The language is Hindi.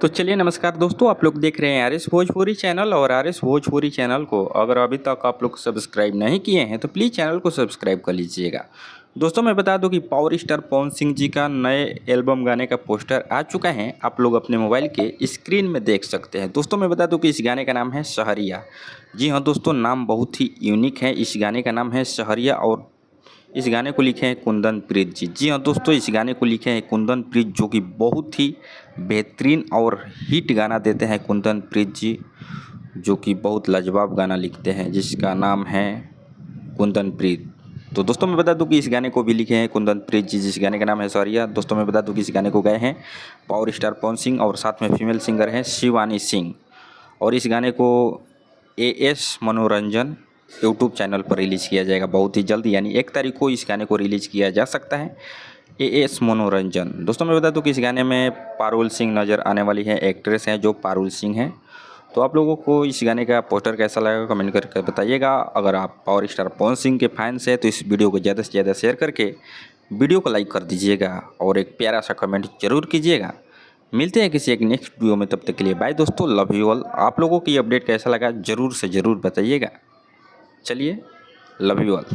तो चलिए नमस्कार दोस्तों, आप लोग देख रहे हैं आर एस भोजपुरी चैनल। और आर एस भोजपुरी चैनल को अगर अभी तक आप लोग सब्सक्राइब नहीं किए हैं तो प्लीज़ चैनल को सब्सक्राइब कर लीजिएगा। दोस्तों मैं बता दूं कि पावर स्टार पवन सिंह जी का नए एल्बम गाने का पोस्टर आ चुका है, आप लोग अपने मोबाइल के स्क्रीन में देख सकते हैं। दोस्तों मैं बता दूं कि इस गाने का नाम है सहरिया। जी हाँ दोस्तों, नाम बहुत ही यूनिक है। इस गाने का नाम है सहरिया और इस गाने को लिखे हैं कुंदन प्रीत जी। जी हाँ दोस्तों, इस गाने को लिखे हैं कुंदन प्रीत, जो कि बहुत ही बेहतरीन और हिट गाना देते हैं कुंदन प्रीत जी, जो कि बहुत लाजवाब गाना लिखते हैं जिसका नाम है कुंदन प्रीत। तो दोस्तों मैं बता दूं कि इस गाने को भी लिखे हैं कुंदन प्रीत जी, जिस गाने का नाम है सौरिया। दोस्तों मैं बता दूं कि इस गाने को गाए हैं पावर स्टार पवन सिंह और साथ में फीमेल सिंगर हैं शिवानी सिंह। और इस गाने को एएस मनोरंजन यूट्यूब चैनल पर रिलीज़ किया जाएगा बहुत ही जल्द, यानी 1 तारीख को इस गाने को रिलीज़ किया जा सकता है। एएस मनोरंजन। दोस्तों मैं बता दूं कि इस गाने में पारुल सिंह नज़र आने वाली है, एक्ट्रेस हैं जो पारुल सिंह हैं। तो आप लोगों को इस गाने का पोस्टर कैसा लगा कमेंट करके बताइएगा। अगर आप पावर स्टार पवन सिंह के फैंस हैं तो इस वीडियो को ज़्यादा से ज़्यादा शेयर करके वीडियो को लाइक कर दीजिएगा और एक प्यारा सा कमेंट जरूर कीजिएगा। मिलते हैं किसी एक नेक्स्ट वीडियो में, तब तक के लिए बाय दोस्तों, लव यू ऑल। आप लोगों की अपडेट कैसा लगा ज़रूर से ज़रूर बताइएगा। चलिए, लव यू ऑल।